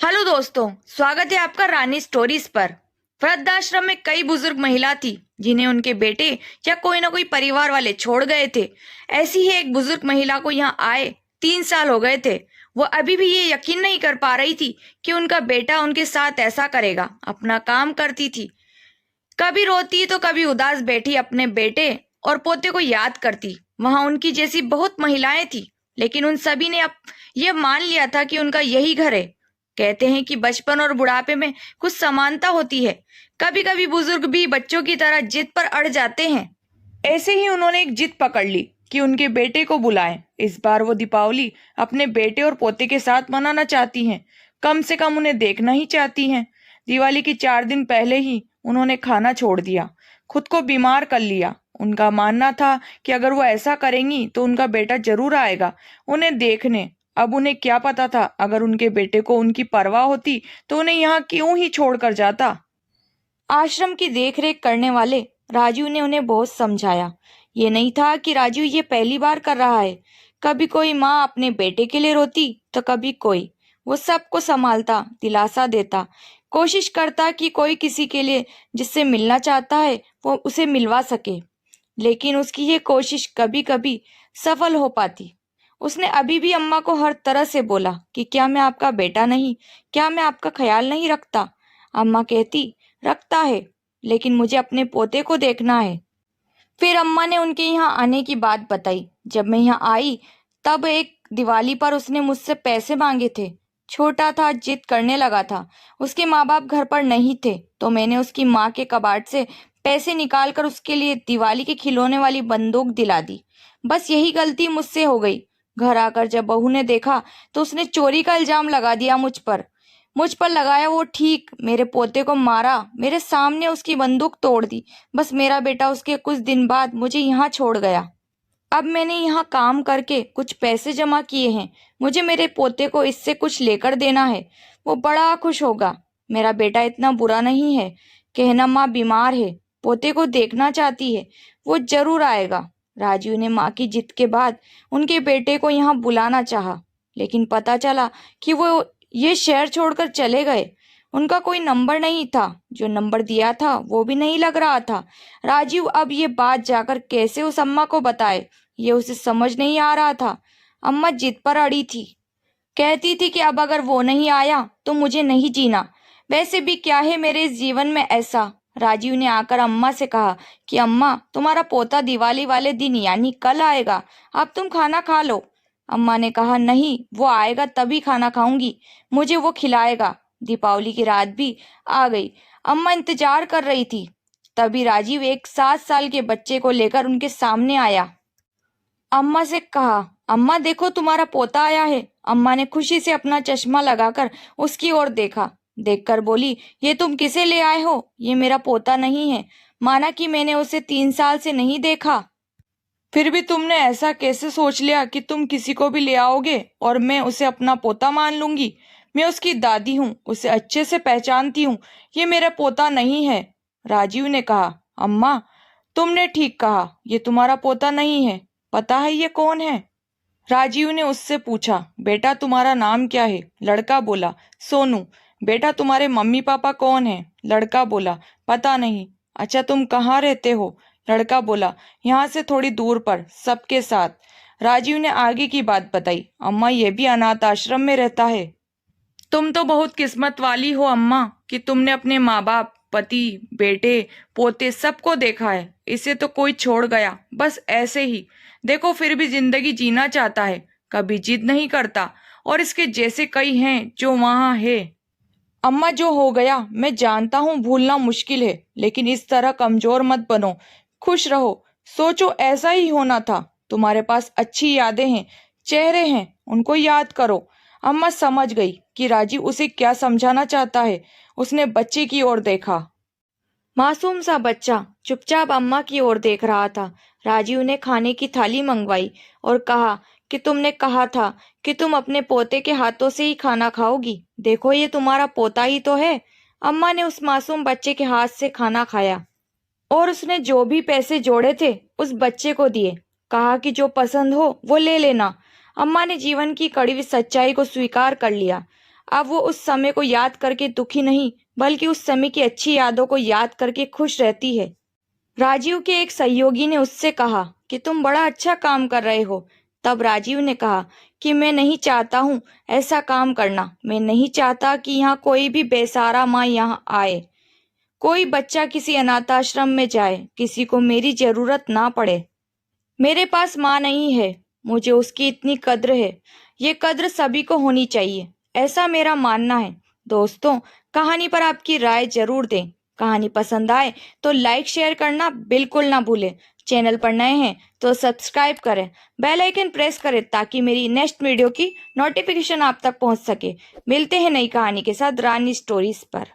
Hello दोस्तों, स्वागत है आपका रानी स्टोरीज पर। वृद्धाश्रम में कई बुजुर्ग महिला थी जिन्हें उनके बेटे या कोई ना कोई परिवार वाले छोड़ गए थे। ऐसी ही एक बुजुर्ग महिला को यहाँ आए 3 साल हो गए थे। वो अभी भी ये यकीन नहीं कर पा रही थी कि उनका बेटा उनके साथ ऐसा करेगा। अपना काम करती थी, कभी रोती तो कभी उदास बैठी अपने बेटे और पोते को याद करती। वहां उनकी जैसी बहुत महिलाएं थी, लेकिन उन सभी ने अब ये मान लिया था कि उनका यही घर है। कहते हैं कि बचपन और बुढ़ापे में कुछ समानता होती है। कभी कभी बुजुर्ग भी बच्चों की तरह जिद पर अड़ जाते हैं। ऐसे ही उन्होंने एक जिद पकड़ ली कि उनके बेटे को बुलाएं। इस बार वो दीपावली अपने बेटे और पोते के साथ मनाना चाहती हैं। कम से कम उन्हें देखना ही चाहती हैं। दिवाली के 4 दिन पहले ही उन्होंने खाना छोड़ दिया, खुद को बीमार कर लिया। उनका मानना था कि अगर वो ऐसा करेंगी तो उनका बेटा जरूर आएगा उन्हें देखने। अब उन्हें क्या पता था, अगर उनके बेटे को उनकी परवाह होती तो उन्हें यहाँ क्यों ही छोड़कर जाता। आश्रम की देखरेख करने वाले राजू ने उन्हें बहुत समझाया। ये नहीं था कि राजू ये पहली बार कर रहा है। कभी कोई माँ अपने बेटे के लिए रोती तो कभी कोई। वो सबको संभालता, दिलासा देता, कोशिश करता कि कोई किसी के लिए जिससे मिलना चाहता है वो उसे मिलवा सके। लेकिन उसकी ये कोशिश कभी कभी सफल हो पाती। उसने अभी भी अम्मा को हर तरह से बोला कि क्या मैं आपका बेटा नहीं, क्या मैं आपका ख्याल नहीं रखता। अम्मा कहती, रखता है, लेकिन मुझे अपने पोते को देखना है। फिर अम्मा ने उनके यहाँ आने की बात बताई। जब मैं यहाँ आई तब एक दिवाली पर उसने मुझसे पैसे मांगे थे। छोटा था, जिद करने लगा था। उसके माँ बाप घर पर नहीं थे तो मैंने उसकी माँ के कबाड़ से पैसे निकालकर उसके लिए दिवाली के खिलौने वाली बंदूक दिला दी। बस यही गलती मुझसे हो गई। घर आकर जब बहू ने देखा तो उसने चोरी का इल्जाम लगा दिया मुझ पर लगाया। वो ठीक मेरे पोते को मारा, मेरे सामने उसकी बंदूक तोड़ दी। बस मेरा बेटा उसके कुछ दिन बाद मुझे यहाँ छोड़ गया। अब मैंने यहाँ काम करके कुछ पैसे जमा किए हैं। मुझे मेरे पोते को इससे कुछ लेकर देना है। वो बड़ा खुश होगा। मेरा बेटा इतना बुरा नहीं है। कहना माँ बीमार है, पोते को देखना चाहती है, वो जरूर आएगा। राजू ने माँ की जिद के बाद उनके बेटे को यहाँ बुलाना चाहा, लेकिन पता चला कि वो ये शहर छोड़कर चले गए। उनका कोई नंबर नहीं था, जो नंबर दिया था वो भी नहीं लग रहा था। राजीव अब ये बात जाकर कैसे उस अम्मा को बताए, ये उसे समझ नहीं आ रहा था। अम्मा जिद पर अड़ी थी, कहती थी कि अब अगर वो नहीं आया तो मुझे नहीं जीना। वैसे भी क्या है मेरे इस जीवन में ऐसा। राजीव ने आकर अम्मा से कहा कि अम्मा, तुम्हारा पोता दिवाली वाले दिन यानी कल आएगा, अब तुम खाना खा लो। अम्मा ने कहा, नहीं, वो आएगा तभी खाना खाऊंगी, मुझे वो खिलाएगा। दीपावली की रात भी आ गई। अम्मा इंतजार कर रही थी। तभी राजीव एक 7 साल के बच्चे को लेकर उनके सामने आया। अम्मा से कहा, अम्मा देखो तुम्हारा पोता आया है। अम्मा ने खुशी से अपना चश्मा लगाकर उसकी ओर देखा। देखकर बोली, ये तुम किसे ले आए हो? ये मेरा पोता नहीं है। माना कि मैंने उसे 3 साल से नहीं देखा। फिर भी तुमने ऐसा कैसे सोच लिया कि तुम किसी को भी ले आओगे और मैं उसे अपना पोता मान लूंगी? मैं उसकी दादी हूँ, उसे अच्छे से पहचानती हूँ। ये मेरा पोता नहीं है। राजीव ने कहा, अम्मा तुमने ठीक कहा, ये तुम्हारा पोता नहीं है। पता है ये कौन है? राजीव ने उससे पूछा, बेटा तुम्हारा नाम क्या है? लड़का बोला, सोनू। बेटा तुम्हारे मम्मी पापा कौन है? लड़का बोला, पता नहीं। अच्छा तुम कहाँ रहते हो? लड़का बोला, यहाँ से थोड़ी दूर पर, सबके साथ। राजीव ने आगे की बात बताई, अम्मा ये भी अनाथ आश्रम में रहता है। तुम तो बहुत किस्मत वाली हो अम्मा कि तुमने अपने माँ बाप, पति, बेटे, पोते सबको देखा है। इसे तो कोई छोड़ गया बस ऐसे ही। देखो फिर भी जिंदगी जीना चाहता है, कभी जिद नहीं करता। और इसके जैसे कई हैं जो वहाँ है। अम्मा जो हो गया मैं जानता हूँ भूलना मुश्किल है, लेकिन इस तरह कमजोर मत बनो। खुश रहो, सोचो ऐसा ही होना था। तुम्हारे पास अच्छी यादें हैं, चेहरे हैं, उनको याद करो। अम्मा समझ गई कि राजीव उसे क्या समझाना चाहता है। उसने बच्चे की ओर देखा। मासूम सा बच्चा चुपचाप अम्मा की ओर देख रहा था। राजीव ने खाने की थाली मंगवाई और कहा कि तुमने कहा था कि तुम अपने पोते के हाथों से ही खाना खाओगी। देखो ये तुम्हारा पोता ही तो है। अम्मा ने उस मासूम बच्चे के हाथ से खाना खाया और उसने जो भी पैसे जोड़े थे उस बच्चे को दिए। कहा कि जो पसंद हो वो ले लेना। अम्मा ने जीवन की कड़वी सच्चाई को स्वीकार कर लिया। अब वो उस समय को याद करके दुखी नहीं, बल्कि उस समय की अच्छी यादों को याद करके खुश रहती है। राजीव के एक सहयोगी ने उससे कहा कि तुम बड़ा अच्छा काम कर रहे हो। तब राजीव ने कहा कि मैं नहीं चाहता हूँ ऐसा काम करना। मैं नहीं चाहता कि यहाँ कोई भी बेसहारा माँ यहाँ आए, कोई बच्चा किसी अनाथाश्रम में जाए, किसी को मेरी जरूरत ना पड़े। मेरे पास माँ नहीं है, मुझे उसकी इतनी कद्र है। ये कद्र सभी को होनी चाहिए, ऐसा मेरा मानना है। दोस्तों, कहानी पर आपकी राय जरूर दें। कहानी पसंद आए तो लाइक शेयर करना बिल्कुल ना भूलें। चैनल पर नए हैं तो सब्सक्राइब करें, बेल आइकन प्रेस करें ताकि मेरी नेक्स्ट वीडियो की नोटिफिकेशन आप तक पहुंच सके। मिलते हैं नई कहानी के साथ रानी स्टोरीज पर।